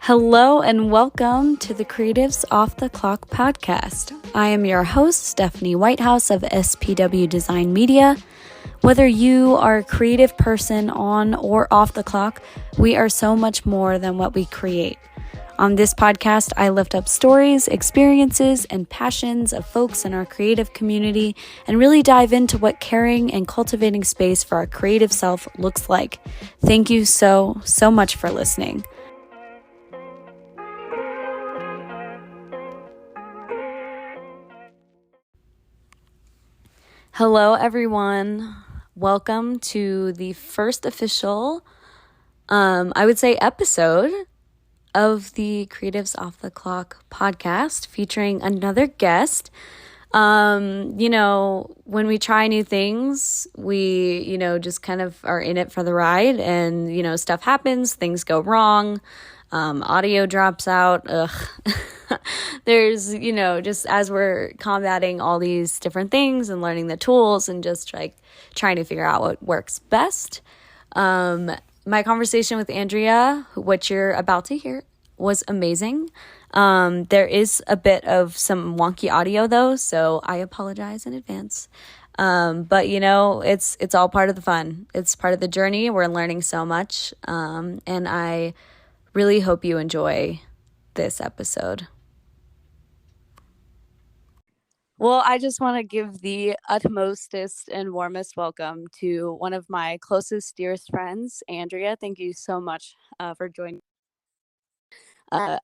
Hello and welcome to the Creatives Off the Clock podcast. I am your host, Stephanie Whitehouse of SPW Design Media. Whether you are a creative person on or off the clock, we are so much more than what we create. On this podcast, I lift up stories, experiences, and passions of folks in our creative community and really dive into what caring and cultivating space for our creative self looks like. Thank you so much for listening. Hello, everyone. Welcome to the first official, I would say, episode of the Creatives Off the Clock podcast featuring another guest. When we try new things, we, just kind of are in it for the ride and, stuff happens, things go wrong, audio drops out. There's, just as we're combating all these different things and learning the tools and just like trying to figure out what works best. My conversation with Andrea, what you're about to hear, was amazing. There is a bit of some wonky audio though, so I apologize in advance. But it's all part of the fun. It's part of the journey. We're learning so much. And I really hope you enjoy this episode. Well, I just want to give the utmostest and warmest welcome to one of my closest, dearest friends, Andrea. Thank you so much for joining.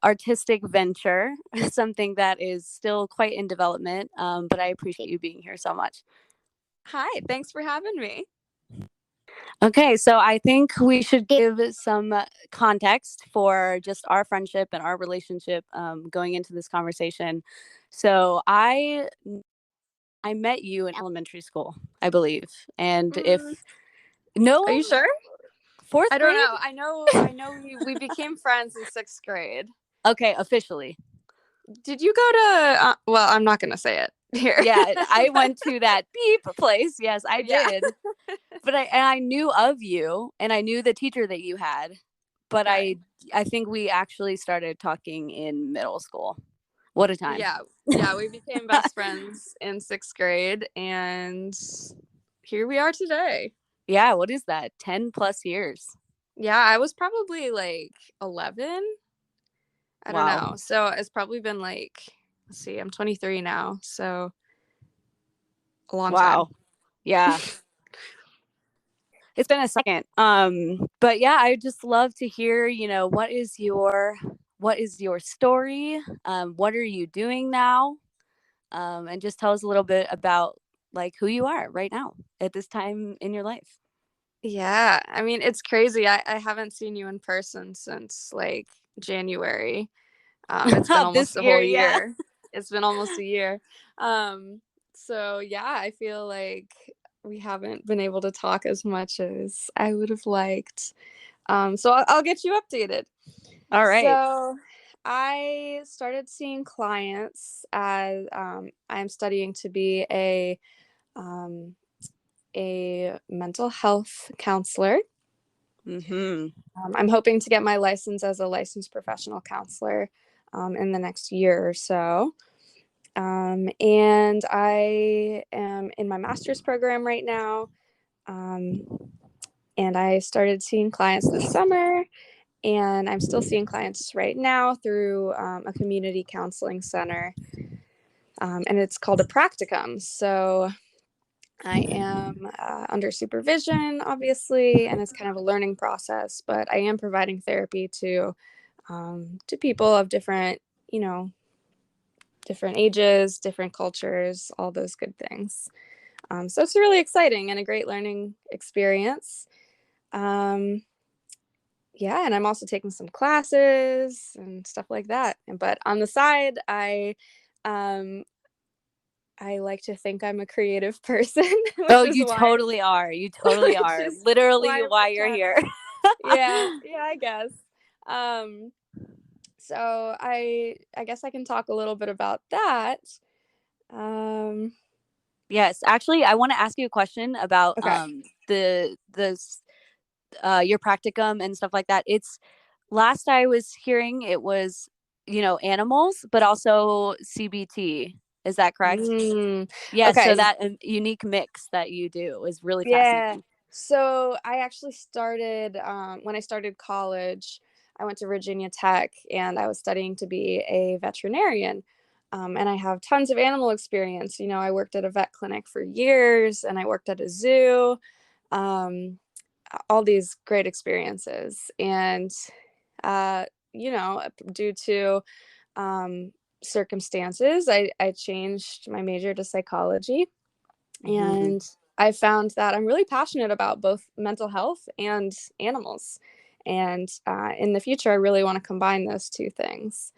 Artistic venture, something that is still quite in development, but I appreciate you being here so much. Hi, thanks for having me. Okay, so I think we should give some context for just our friendship and our relationship going into this conversation. So I met you in elementary school, I believe, and Are you sure? Fourth I don't grade? know. I know we became friends in 6th grade. Okay, officially. Did you go to? Well, I'm not gonna say it here. Yeah, I went to that beep place. Yes, I did. But I knew of you, and I knew the teacher that you had. But okay. I think we actually started talking in middle school. What a time! Yeah, we became best friends in 6th grade, and here we are today. Yeah, what is that? 10 plus years. Yeah, I was probably like 11. I don't know. So it's probably been like, let's see, I'm 23 now, so a long time. Yeah. It's been a second. But yeah, I just love to hear, what is your story? What are you doing now? And just tell us a little bit about like who you are right now at this time in your life. Yeah, I mean, it's crazy. I haven't seen you in person since like January. It's been almost a whole year. It's been almost a year. So yeah, I feel like we haven't been able to talk as much as I would have liked. So I'll get you updated. All right. So I started seeing clients as I'm studying to be a mental health counselor. I'm hoping to get my license as a licensed professional counselor in the next year or so. And I am in my master's program right now. And I started seeing clients this summer, and I'm still seeing clients right now through a community counseling center. And it's called a practicum. So I am under supervision, obviously, and it's kind of a learning process, but I am providing therapy to people of different, different ages, different cultures, all those good things. So it's really exciting and a great learning experience. And I'm also taking some classes and stuff like that. But on the side, I like to think I'm a creative person. Oh, you totally are. You totally are. Literally why you're here. yeah, I guess. So I guess I can talk a little bit about that. Yes, actually, I want to ask you a question about your practicum and stuff like that. It's last I was hearing, it was, animals, but also CBT. Is that correct? Yeah. So Okay. that unique mix that you do is really Yeah. fascinating. So I actually started when I started college. I went to Virginia Tech and I was studying to be a veterinarian. And I have tons of animal experience. I worked at a vet clinic for years and I worked at a zoo. Um, all these great experiences. And, uh, due to um, circumstances, I changed my major to psychology. Hmm. And I found that I'm really passionate about both mental health and animals. And in the future, I really want to combine those two things.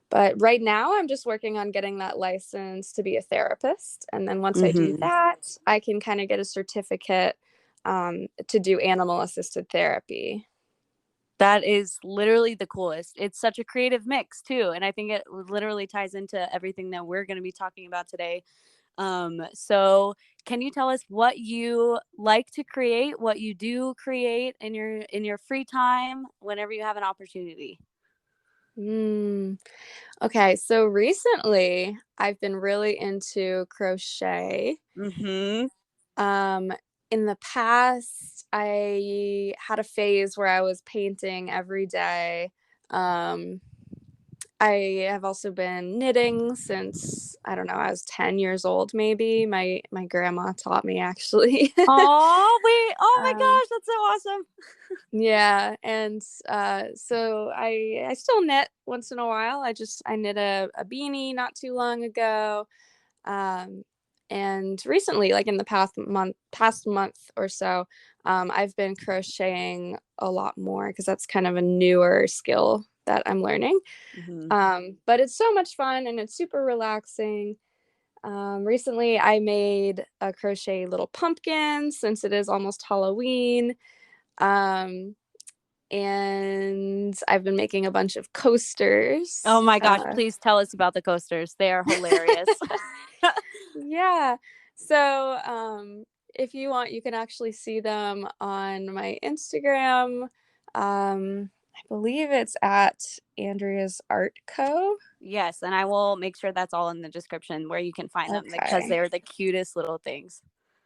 But right now, I'm just working on getting that license to be a therapist. And then once I do Hmm. that, I can kind of get a certificate to do animal assisted therapy. That is literally the coolest. It's such a creative mix too, and I think it literally ties into everything that we're going to be talking about today. So can you tell us what you like to create, what you do create in your free time whenever you have an opportunity? Mm. Okay, so recently I've been really into crochet. Mhm. Um, in the past, I had a phase where I was painting every day. Um, I have also been knitting since I don't know, I was 10 years old maybe. My grandma taught me actually. Oh, wait. Oh my um, gosh, that's so awesome. yeah, and so I still knit once in a while. I knit a beanie not too long ago. Um, and recently, like in the past month or so, I've been crocheting a lot more because that's kind of a newer skill that I'm learning. Mhm. But it's so much fun and it's super relaxing. Recently, I made a crochet little pumpkin since it is almost Halloween. Um, and I've been making a bunch of Oh coasters. my gosh, please tell us about the coasters. They are hilarious. Yeah. So, if you want, you can actually see them on my Instagram. I believe it's at Andrea's Art Co. Yes, and I will make sure that's all in the description where you can find them because Okay. they're the cutest little things.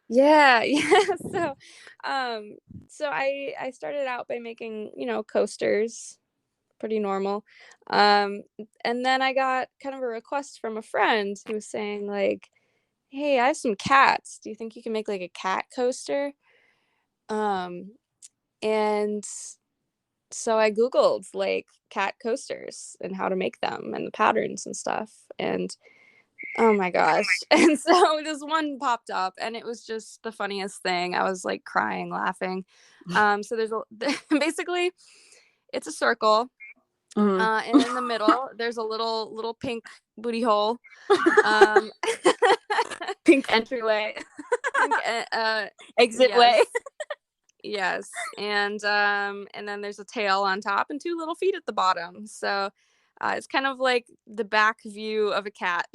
Yeah, yeah. Um, so I started out by making, coasters, pretty normal. Um, and then I got kind of a request from a friend who was saying like, "Hey, I have some cats. Do you think you can make like a cat coaster?" Um, and so I Googled like cat coasters and how to make them and the patterns and stuff. And oh my gosh. And so this one popped up and it was just the funniest thing. I was like crying, laughing. So there's basically it's a circle. Mhm. And in the middle, there's a little pink booty hole. Um, Pink entryway, pink, exit way. yes. Yes, and then there's a tail on top and two little feet at the bottom. So it's kind of like the back view of a cat.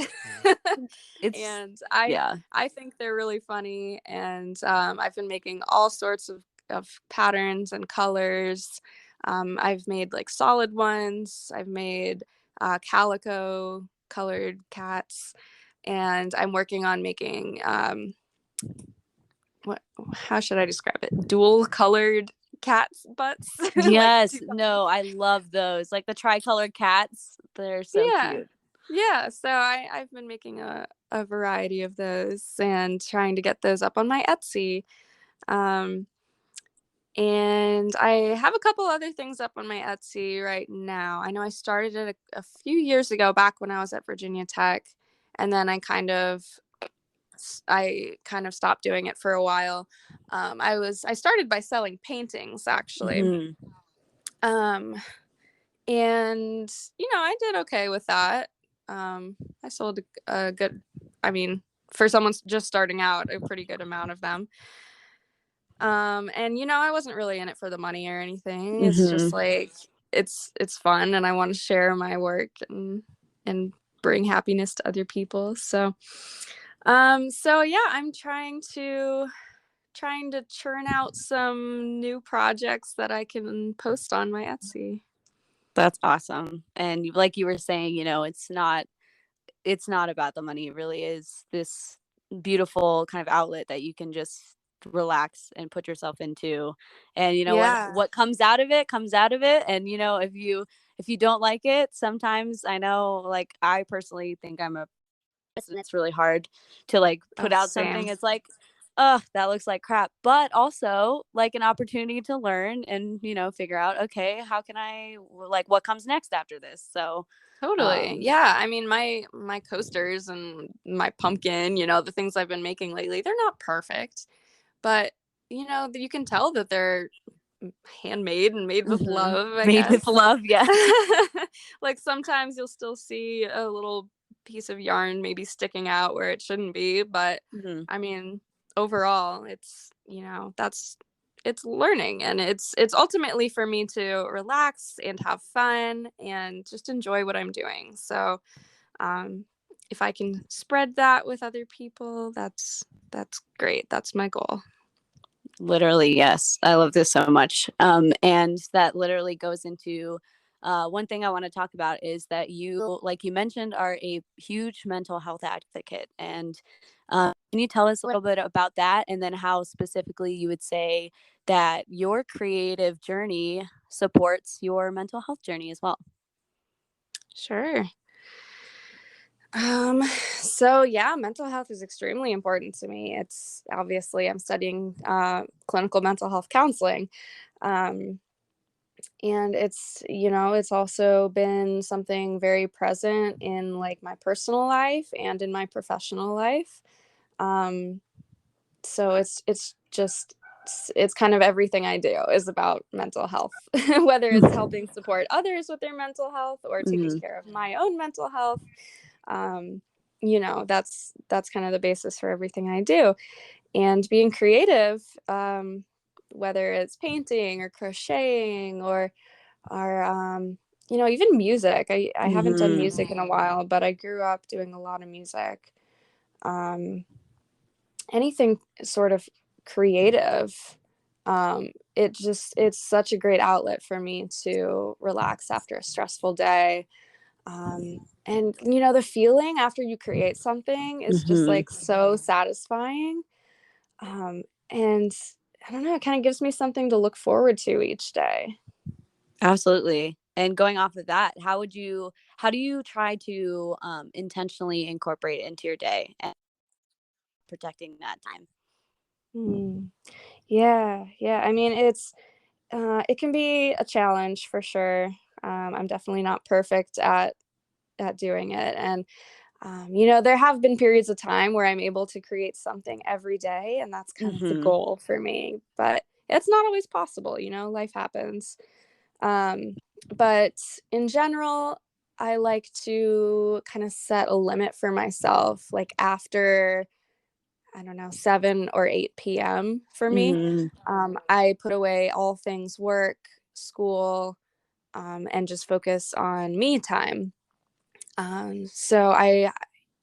It's And I yeah. I think they're really funny, and I've been making all sorts of patterns and colors. I've made like solid ones. I've made calico colored cats, and I'm working on making what how should I describe it? Dual colored cats butts. Like Yes, two colors. no, I love those. Like the tricolored cats, they're so Yeah. cute. Yeah. So I've been making a variety of those and trying to get those up on my Etsy. Um and I have a couple other things up on my Etsy right now. I know I started it a few years ago back when I was at Virginia Tech, and then I kind of stopped doing it for a while. I started by selling paintings actually. Mhm. Um, and I did okay with that. I sold a good, I mean, for someone just starting out, a pretty good amount of them. And I wasn't really in it for the money or anything. It's just Mhm. like it's fun, and I want to share my work and bring happiness to other people. So yeah, I'm trying to churn out some new projects that I can post on my Etsy. That's awesome. And like you were saying, you know, it's not about the money. It really is this beautiful kind of outlet that you can just relax and put yourself into. And you know Yeah. what comes out of it comes out of it. And you know, if you don't like it, sometimes I know like I personally think I'm a and it's really hard to like put Oh, out same. something. It's like, oh, that looks like crap. But also like an opportunity to learn and, you know, figure out, okay, how can I like what comes next after this? So Totally. Yeah. I mean, my coasters and my pumpkin, you know, the things I've been making lately, they're not perfect, but you know, you can tell that they're handmade and made with love, I made with guess. love, yes. Like sometimes you'll still see a little piece of yarn maybe sticking out where it shouldn't be, but I mean, overall, it's, you know, it's learning, and it's ultimately for me to relax and have fun and just enjoy what I'm doing. So, um if I can spread that with other people, that's great. That's my goal. Literally, yes. I love this so much. And that literally goes into one thing I want to talk about is that you, like you mentioned, are a huge mental health advocate. And can you tell us a little bit about that and then how specifically you would say that your creative journey supports your mental health journey as well? Sure. Um, so yeah, mental health is extremely important to me. It's obviously I'm studying clinical mental health counseling. Um, and it's, you know, it's also been something very present in like my personal life and in my professional life. Um, so it's just it's kind of everything I do is about mental health, whether it's helping support others with their mental health or taking Mm-hmm. care of my own mental health. um, you know, that's kind of the basis for everything I do. And being creative, whether it's painting or crocheting or you know, even music. I haven't done Mm-hmm. music in a while, but I grew up doing a lot of music. um, Anything sort of creative, it's such a great outlet for me to relax after a stressful day. And you know, the feeling after you create something is just Mm-hmm. like so satisfying. um, and I don't know, it kind of gives me something to look forward to each day. Absolutely. And going off of that, how do you try to intentionally incorporate it into your day and protecting that time? Hmm. Yeah, I mean, it can be a challenge for sure. I'm definitely not perfect at doing it. And you know, there have been periods of time where I'm able to create something every day, and that's kind of the Mm-hmm. goal for me. But it's not always possible, you know, life happens. Um, but in general, I like to kind of set a limit for myself, like after, I don't know, 7 or 8 p.m. for me. Mm-hmm. I put away all things work, school, and just focus on me time. So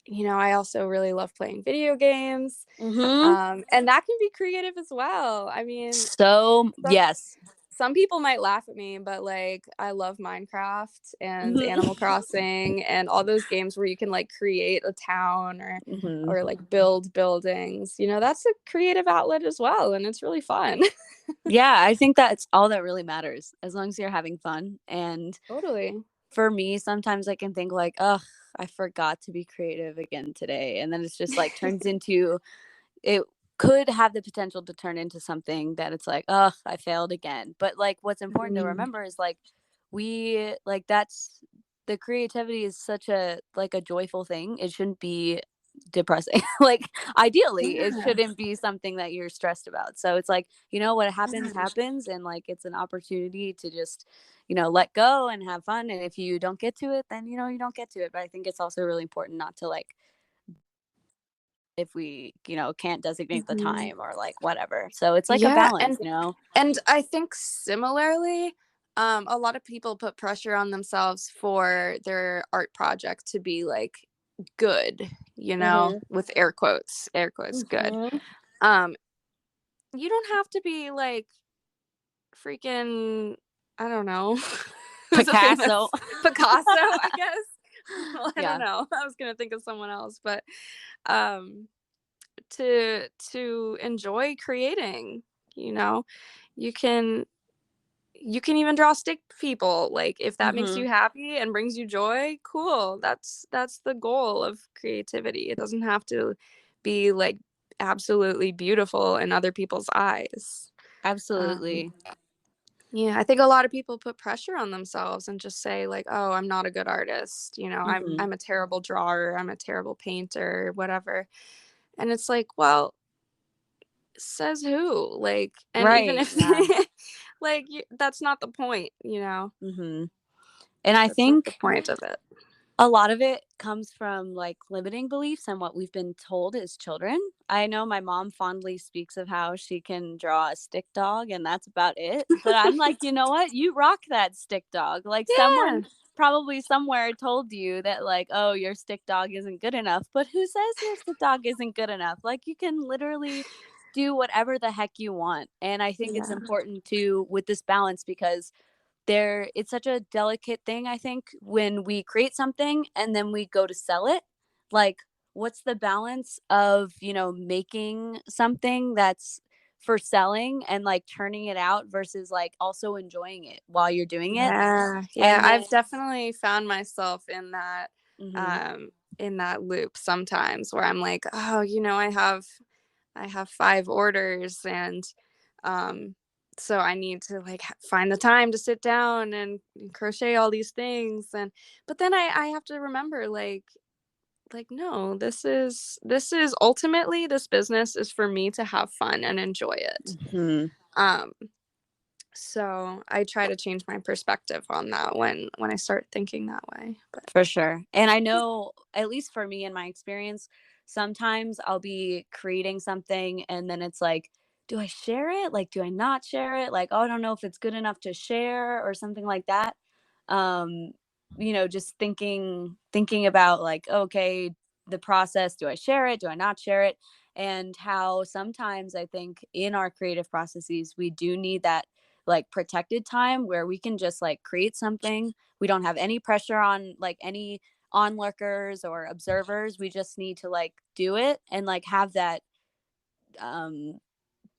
you know, I also really love playing video games. Mm-hmm. And that can be creative as well. I mean, So some yes. some people might laugh at me, but like I love Minecraft and Mm-hmm. Animal Crossing and all those games where you can like create a town Mm-hmm. or like build buildings. You know, that's a creative outlet as well, and it's really fun. Yeah, I think that's all that really matters, as long as you're having fun. And Totally. for me, sometimes I can think like, oh, I forgot to be creative again today. And then it's just like turns into it could have the potential to turn into something that it's like, oh, I failed again. But like what's important to Mm. remember is like we like that's the creativity is such a like a joyful thing. It shouldn't be depressing. Like ideally, it Yeah. shouldn't be something that you're stressed about. So it's like, you know, what happens happens and like it's an opportunity to just, you know, let go and have fun. And if you don't get to it, then you know you don't get to it. But I think it's also really important not to like if we, you know, can't designate the Mhm. time or like whatever. So it's like a Yeah, balance, you know? and I think similarly, a lot of people put pressure on themselves for their art project to be like good, you know, Mhm. with air quotes good. Mhm. Um, you don't have to be like freaking, I don't know, who's a famous Picasso. Picasso, I guess. Well, I Yeah. don't know. I was gonna think of someone else, but to enjoy creating, you can even draw stick people. Like, if that makes you happy and brings you joy, cool. That's the goal of creativity. It doesn't have to be like absolutely beautiful in other people's eyes. Absolutely. Yeah, I think a lot of people put pressure on themselves and just say like, "Oh, I'm not a good artist. I'm a terrible drawer. I'm a terrible painter, whatever." And it's like, well, says who? Like, and even if like, that's not the point, And I That's not the think point of it. a lot of it comes from like limiting beliefs and what we've been told as children. I know my mom fondly speaks of how she can draw a stick dog and that's about it. But I'm like, you know what? You rock that stick dog. Like Yeah. someone probably somewhere told you that like, oh, your stick dog isn't good enough. But who says your stick dog isn't good enough? Like you can literally do whatever the heck you want. And I think it's important too with this balance because it's such a delicate thing, I think, when we create something and then we go to sell it. Like, what's the balance of, making something that's for selling and like turning it out versus like also enjoying it while you're doing it? Yeah. And then, I've definitely found myself in that loop sometimes where I'm like, oh, I have 5 orders, and so I need to like find the time to sit down and crochet all these things. But then I have to remember like no, this is ultimately, this business is for me to have fun and enjoy it. um so I try to change my perspective on that when I start thinking that way. But for sure. And I know, at least for me in my experience, sometimes I'll be creating something and then it's like, do I share it? Like, do I not share it? Like, oh, I don't know if it's good enough to share or something like that. Um, just thinking about like, okay, the process, do I share it? Do I not share it? And how sometimes I think in our creative processes, we do need that like protected time where we can just like create something. We don't have any pressure on like any onlookers or observers. We just need to like do it and like have that um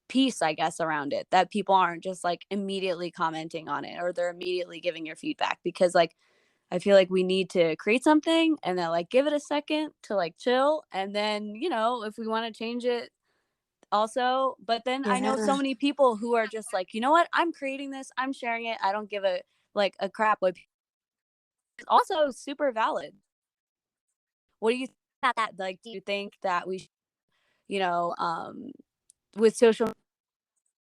peace, I guess, around it, that people aren't just like immediately commenting on it or they're immediately giving your feedback. Because like I feel like we need to create something and then like give it a second to like chill, and then if we want to change it also. But then I know so many people who are just like, you know what, I'm creating this, I'm sharing it, I don't give a crap what people. It's also super valid. What do you think about that? Like, do you think that we you know with social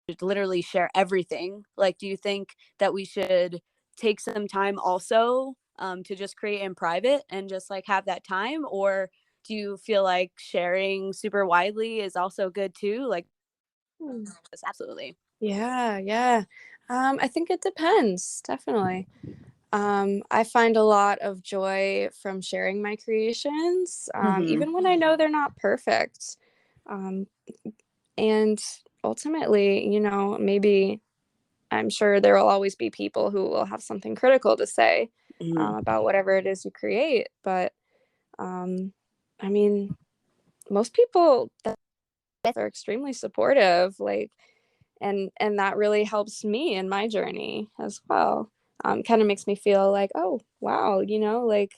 media, literally share everything? Like, do you think that we should take some time also to just create in private and just like have that time? Or do you feel like sharing super widely is also good too? Like, absolutely. yeah. I think it depends, definitely. I find a lot of joy from sharing my creations, even when I know they're not perfect. Um, and ultimately, maybe I'm sure there will always be people who will have something critical to say about whatever it is you create. But I mean, most people that are extremely supportive, like, and that really helps me in my journey as well. Kind of makes me feel like, oh wow, like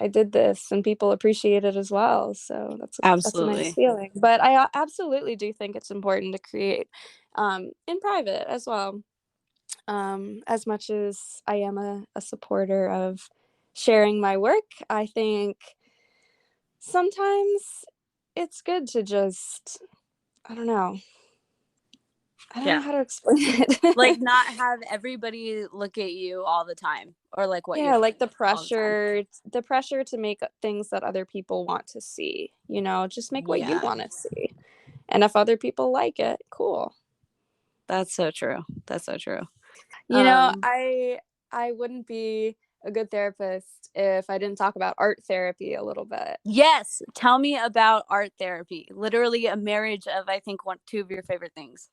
I did this and people appreciate it as well. So that's a nice Absolutely. feeling. But I absolutely do think it's important to create in private as well. As much as I am a supporter of sharing my work, I think sometimes it's good to just, I don't know. I don't know Yeah. how to explain Like, it. not have everybody look at you all the time or like what you're Yeah, like doing all the time. the pressure to make things that other people want to see, just make what you Yeah, want to see. And if other people like it, cool. that's so true. That's so true. You know, Um, I wouldn't be a good therapist if I didn't talk about art therapy a little bit. yes, tell me about art therapy. Literally a marriage of, I think, two of your favorite things.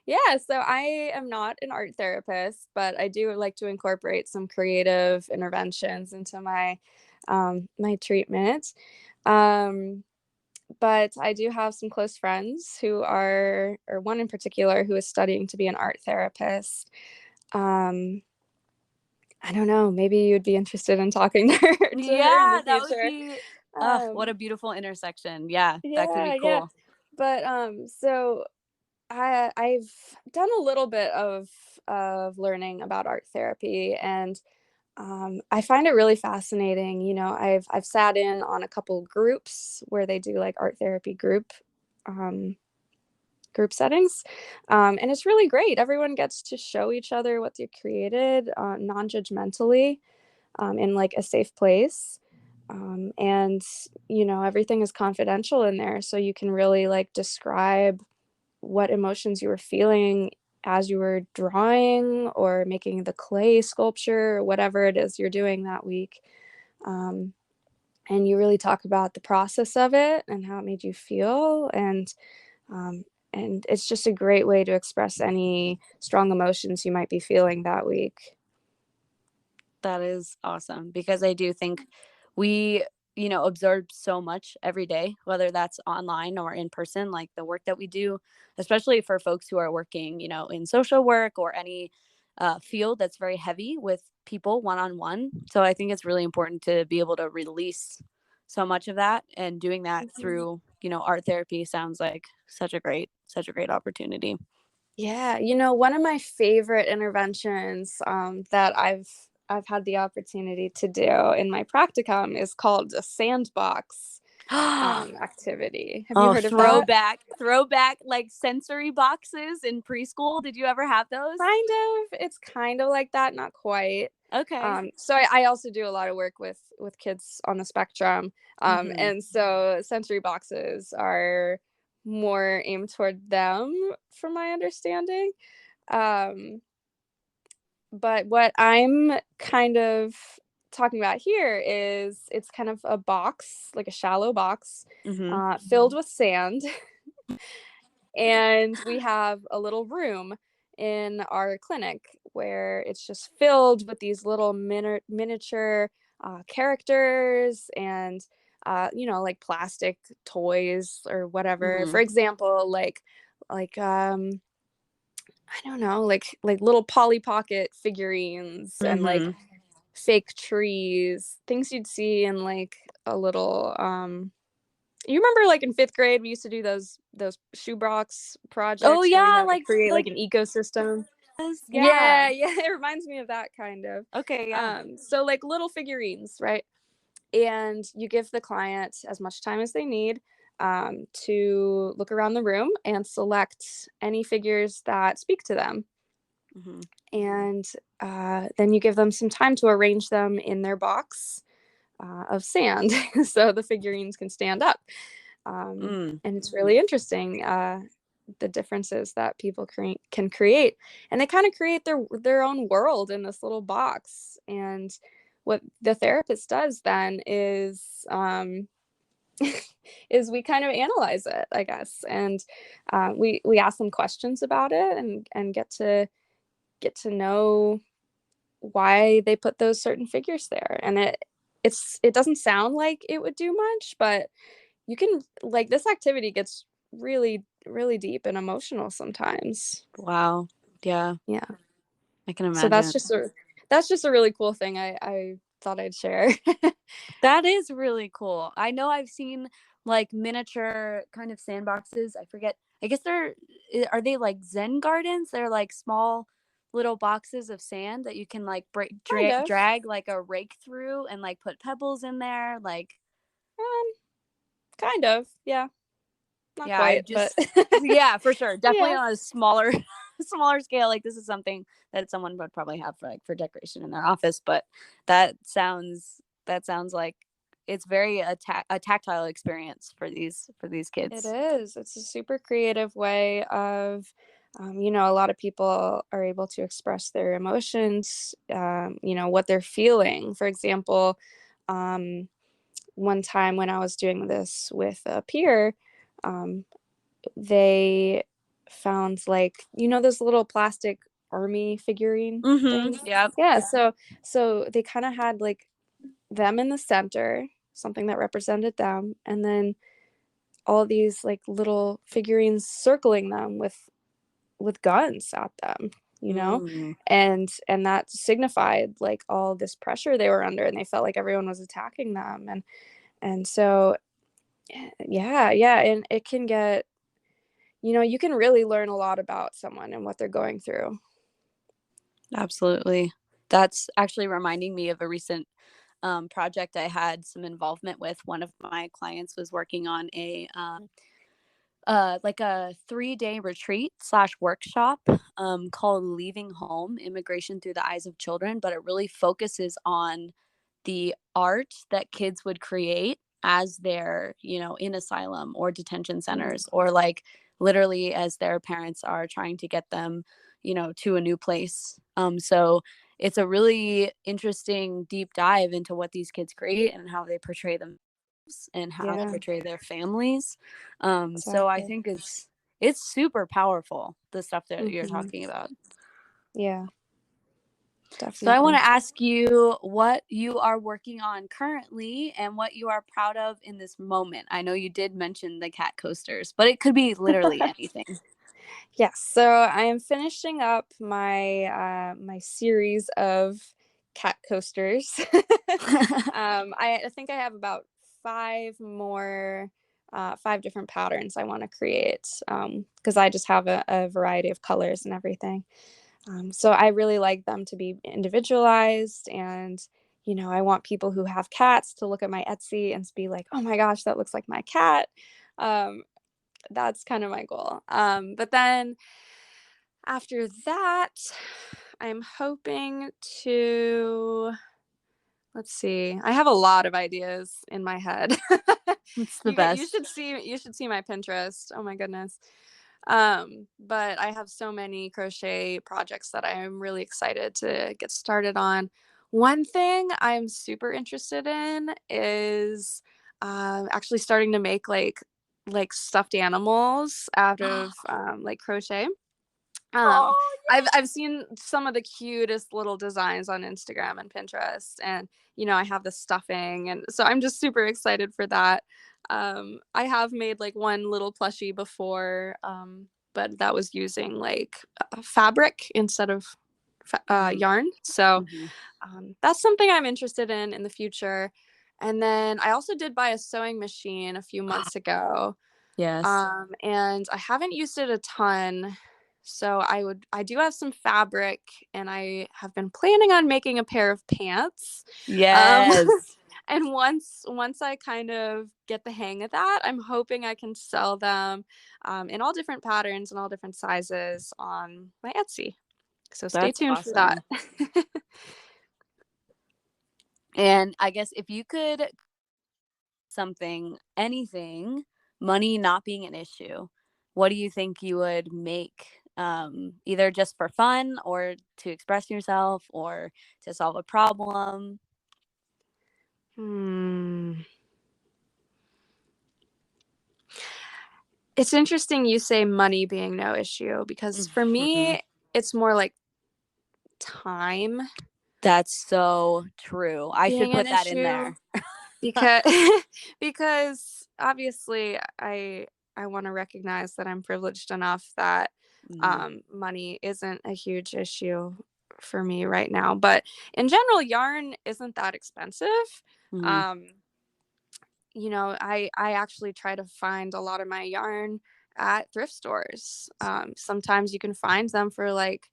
Yeah, so I am not an art therapist, but I do like to incorporate some creative interventions into my treatment. Um, but I do have some close friends who are, or one in particular who is studying to be an art therapist. Um, I don't know, maybe you'd be interested in talking to her in the Yeah, that would future. be, what a Um, beautiful intersection. Yeah, that could be yeah, yeah. cool. But so I've done a little bit of learning about art therapy, and I find it really fascinating. You know, I've sat in on a couple groups where they do like art therapy um, group settings, and it's really great. Everyone gets to show each other what they created, non-judgmentally, in like a safe place. And you know, everything is confidential in there, so you can really like describe what emotions you were feeling as you were drawing or making the clay sculpture or whatever it is you're doing that week. Um, and you really talk about the process of it and how it made you feel. Um, and it's just a great way to express any strong emotions you might be feeling that week. That is awesome because I do think we, absorb so much every day, whether that's online or in person, like the work that we do, especially for folks who are working, in social work or any field that's very heavy with people one on one. So I think it's really important to be able to release so much of that, and doing that Mhm. through, art therapy sounds like such a great opportunity. Yeah, you know, one of my favorite interventions that I've had the opportunity to do in my practicum is called a sandbox activity. Have you Oh, heard of that? throwback, like sensory boxes in preschool. Did you ever have those? Kind of. It's kind of like that, not quite. Okay. So I also do a lot of work with kids on the spectrum, Mm-hmm. and so sensory boxes are more aimed toward them, from my understanding. Um, but what I'm kind of talking about here is it's kind of a box, like a shallow box, Mm-hmm. filled with sand, and we have a little room in our clinic where it's just filled with these little miniature characters and you know, like plastic toys or whatever. Mm-hmm. For example, like I don't know, like little Polly Pocket figurines and like Mm-hmm. fake trees, things you'd see in like a little you remember like in fifth grade we used to do those shoebox Oh projects where you yeah, had to create like like an ecosystem? yeah. Yeah, yeah, it reminds me of that kind of. Okay, yeah. So like little figurines, right? And you give the client as much time as they need to look around the room and select any figures that speak to them. Mm-hmm. And then you give them some time to arrange them in their box of sand so the figurines can stand up. Mm. And it's really interesting, the differences that people can create. And they kind of create their own world in this little box. And what the therapist does then is is we kind of analyze it, I guess, and we ask them questions about it and get to know why they put those certain figures there. And it doesn't sound like it would do much, but you can, like, this activity gets really deep and emotional sometimes. Wow. Yeah, Yeah. I can So imagine. that's just a really cool thing I thought I'd share. That is really cool. I know I've seen like miniature kind of sandboxes. I forget. I guess are they like Zen gardens? They're like small little boxes of sand that you can like Kind of. drag like a rake through and like put pebbles in there. Like, um kind of, yeah, not yeah, I quite, but just yeah, for sure. Definitely yeah. on a smaller smaller scale. Like this is something that someone would probably have for like for decoration in their office, but that sounds like it's very a tactile experience for these It kids. is. It's a super creative way of, you know, a lot of people are able to express their emotions, you know, what they're feeling. For example, um, one time when I was doing this with a peer, um, they found like, those little plastic army figurine things. Yep. Yeah, so they kind of had like them in the center, something that represented them, and then all these like little figurines circling them with guns at them, and that signified like all this pressure they were under, and they felt like everyone was attacking them, and so yeah, and it can get, you can really learn a lot about someone and what they're going through. Absolutely. That's actually reminding me of a recent project I had some involvement with. One of my clients was working on like a 3-day retreat / workshop called Leaving Home: Immigration Through the Eyes of Children, but it really focuses on the art that kids would create as they're, in asylum or detention centers, or like literally as their parents are trying to get them, to a new place. So it's a really interesting deep dive into what these kids create and how they portray them and how they portray their families. So I Exactly. think it's super powerful, the stuff that you're Mm-hmm. talking about. Yeah, So I want definitely. to ask you what you are working on currently and what you are proud of in this moment. I know you did mention the cat coasters, but it could be literally anything. Yes, so I am finishing up my series of cat coasters. I think I have about 5 different patterns I want to create, because I just have a variety of colors and everything. So I really like them to be individualized, and I want people who have cats to look at my Etsy and be like, oh my gosh, that looks like my cat. Um, that's kind of my goal. But then after that, I'm hoping to, let's see. I have a lot of ideas in my head. It's the You best. should see my Pinterest. Oh my goodness. But I have so many crochet projects that I'm really excited to get started on. One thing I'm super interested in is actually starting to make like stuffed animals out of like crochet. um Oh, I've seen some of the cutest little designs on Instagram and Pinterest, and I have the stuffing, and so I'm just super excited for that. I have made like one little plushie before, but that was using like fabric instead of yarn, so mm-hmm. that's something I'm interested in the future. And then I also did buy a sewing machine a few months ago, Yes. and I haven't used it a ton. So I do have some fabric, and I have been planning on making a pair of pants. Um, Yes. and once I kind of get the hang of that, I'm hoping I can sell them in all different patterns and all different sizes on my Etsy. So stay That's tuned for that. awesome. And I guess if you could anything, money not being an issue, what do you think you would make? Either just for fun or to express yourself or to solve a problem? Hmm. It's interesting you say money being no issue, because for Mhm. me, it's more like time That's so true. I should being an put that in issue, there. because because obviously I want to recognize that I'm privileged enough that Mhm. money isn't a huge issue for me right now. But in general, yarn isn't that expensive. Mhm. Um, I actually try to find a lot of my yarn at thrift stores. Sometimes you can find them for like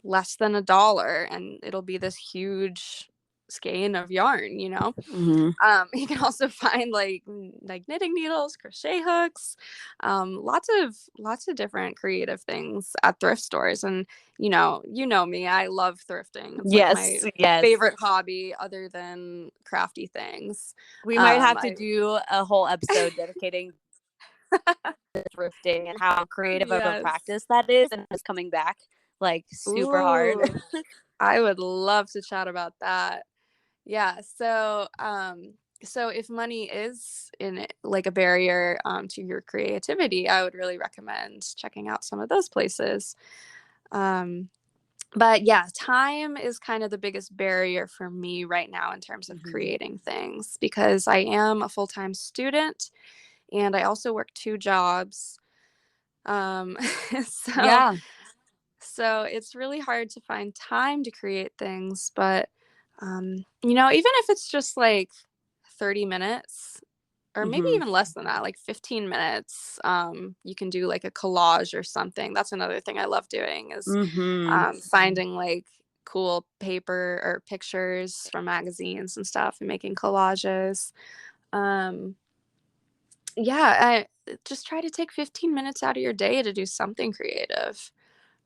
less than $1, and it'll be this huge skein of yarn. Mhm. You can also find like knitting needles, crochet hooks, lots of different creative things at thrift stores. And you know me, I love thrifting. It's like my Yes, yes. favorite hobby other than crafty things. We might have to I do a whole episode dedicating to thrifting and how creative of a Yes. practice that is, and it's coming back like super hard. Ooh, I would love to chat about that. Yeah, so So if money is in it, like a barrier to your creativity, I would really recommend checking out some of those places. But yeah, time is kind of the biggest barrier for me right now in terms of creating things, because I am a full-time student and I also work 2 jobs. Um, so Yeah. so it's really hard to find time to create things. But even if it's just like 30 minutes, or maybe Mm-hmm. even less than that, like 15 minutes, you can do like a collage or something. That's another thing I love doing, is Mm-hmm. finding like cool paper or pictures from magazines and stuff and making collages. um yeah, I just try to take 15 minutes out of your day to do something creative.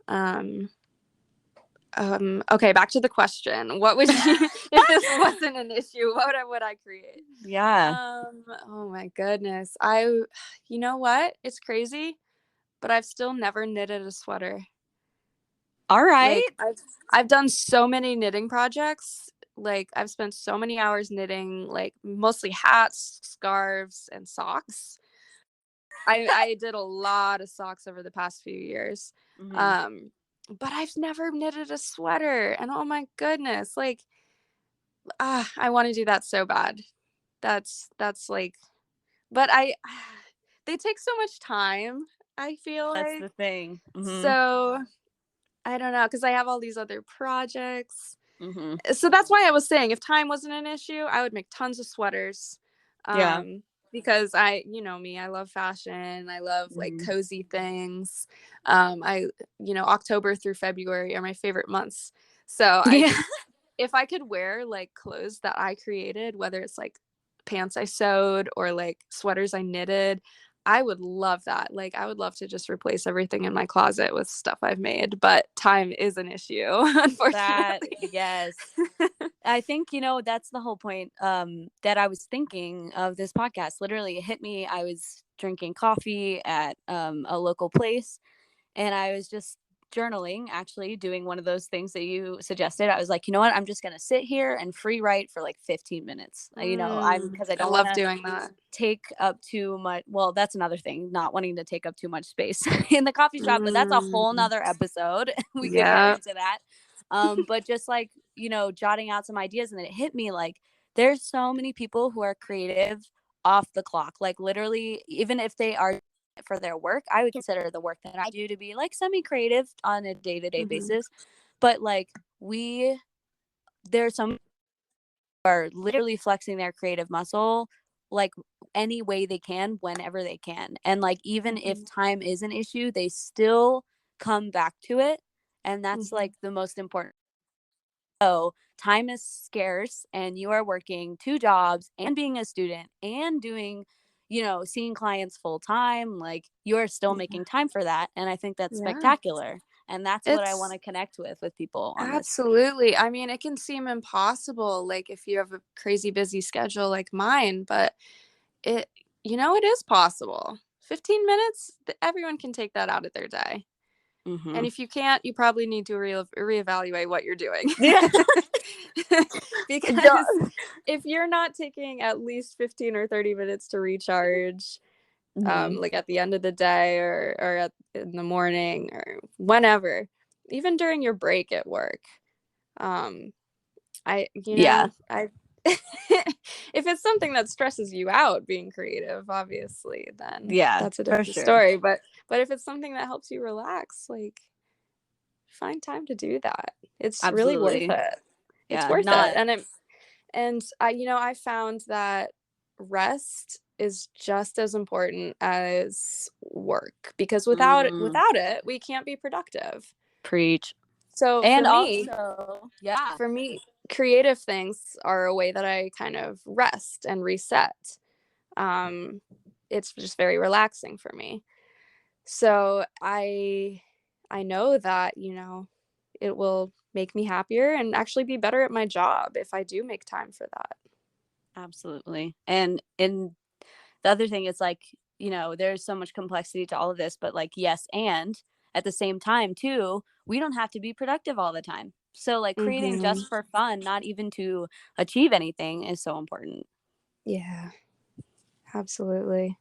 um okay, back to the question. What would you if this wasn't an issue, what would I create? Yeah. Oh my goodness. You know what? It's crazy, but I've still never knitted a sweater. All right. Like I've done so many knitting projects. Like I've spent so many hours knitting, like mostly hats, scarves, and socks. I did a lot of socks over the past few years. Mm-hmm. But I've never knitted a sweater. And oh my goodness, like I want to do that so bad. That's like, but I they take so much time, I feel That's like. the thing. Mm-hmm. So I don't know, because I have all these other projects. Mm-hmm. So that's why I was saying, if time wasn't an issue, I would make tons of sweaters. Yeah. Because you know me, I love fashion. I love like Mm-hmm. cozy things. October through February are my favorite months. So I Yeah. just, if I could wear like clothes that I created, whether it's like pants I sewed or like sweaters I knitted, I would love that. Like I would love to just replace everything in my closet with stuff I've made, but time is an issue, That, unfortunately. yes. I think, that's the whole point that I was thinking of this podcast. Literally, it hit me. I was drinking coffee at a local place, and I was just journaling, actually doing one of those things that you suggested. I was like, you know what? I'm just going to sit here and free write for like 15 minutes. Because I I don't want love to doing that. take up too much. Well, that's another thing, not wanting to take up too much space in the coffee shop, but that's a whole Mm, nother episode. We could get yeah. into that. But just like, jotting out some ideas, and then it hit me like there's so many people who are creative off the clock. Like literally, even if they are for their work, I would consider the work that I do to be like semi-creative on a day-to-day Hmm. basis. But like there's some are literally flexing their creative muscle like any way they can, whenever they can. And like even if Hmm. time is an issue, they still come back to it. And that's Hmm. like the most important. So time is scarce, and you are working 2 jobs and being a student and doing, seeing clients full time. Like you are still Yeah. making time for that. And I think that's Yeah. spectacular. And that's what I want It's to connect with people on this. absolutely. I mean, it can seem impossible, like if you have a crazy busy schedule like mine, but it, it is possible. 15 minutes, everyone can take that out of their day. Mm-hmm. And if you can't, you probably need to reevaluate what you're doing. Yeah. Because if you're not taking at least 15 or 30 minutes to recharge, Mm-hmm. like at the end of the day, in the morning or whenever, even during your break at work, um, Yeah. I if it's something that stresses you out being creative, obviously, then Yeah, that's a for different sure. story. But if it's something that helps you relax, like find time to do that. It's really worth Absolutely. it. It's Yeah, worth it. not And I found that rest is just as important as work, because mm, without it, we can't be productive. preach. So And also, yeah. for me, creative things are a way that I kind of rest and reset. Um, it's just very relaxing for me. So I know that, it will make me happier and actually be better at my job if I do make time for that. Absolutely. And the other thing is like, there's so much complexity to all of this, but like yes, and at the same time too, we don't have to be productive all the time. So like creating Hmm. just for fun, not even to achieve anything, is so important. Yeah, absolutely.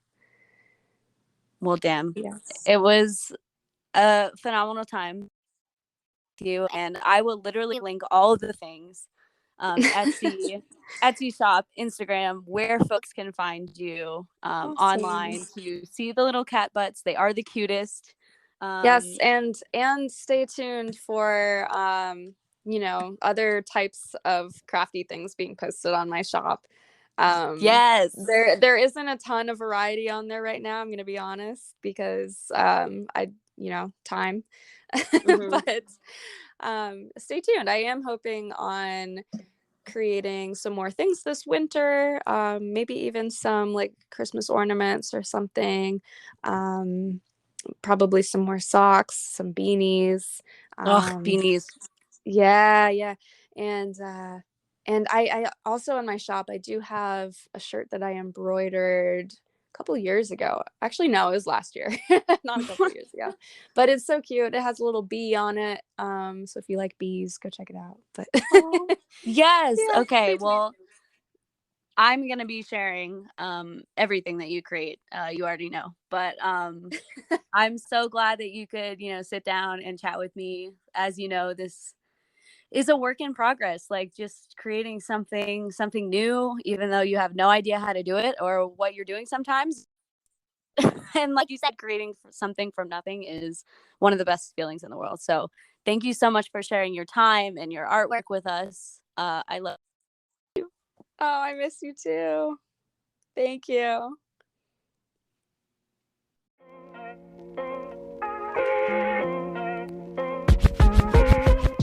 Well, damn. Yes. It was a phenomenal time with you, and I will literally link all of the things, Etsy shop, Instagram, where folks can find you Awesome. online to see the little cat butts. They are the cutest. Yes, and stay tuned for other types of crafty things being posted on my shop. Yes. There isn't a ton of variety on there right now, I'm going to be honest, because time. Mm-hmm. But stay tuned. I am hoping on creating some more things this winter, maybe even some like Christmas ornaments or something. Probably some more socks, some beanies. Oh, beanies. Yeah. And I also in my shop I do have a shirt that I embroidered a couple years ago. Actually, no, it was last year, not a couple years ago. But it's so cute. It has a little bee on it. So if you like bees, go check it out. But Yes. yeah, Okay. Well, I'm gonna be sharing everything that you create. You already know, but I'm so glad that you could, sit down and chat with me. As you know, this is a work in progress, like just creating something new, even though you have no idea how to do it or what you're doing sometimes. And like you said, creating something from nothing is one of the best feelings in the world. So thank you so much for sharing your time and your artwork with us. I love you. Oh, I miss you too. Thank you.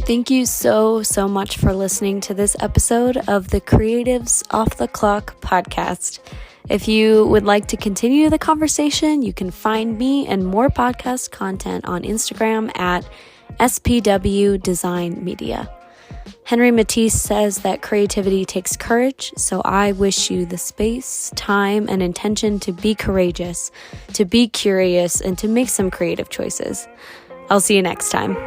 Thank you so much for listening to this episode of the Creatives Off the Clock podcast. If you would like to continue the conversation, you can find me and more podcast content on Instagram at SPW Design Media. Henry Matisse says that creativity takes courage, so I wish you the space, time, and intention to be courageous, to be curious, and to make some creative choices. I'll see you next time.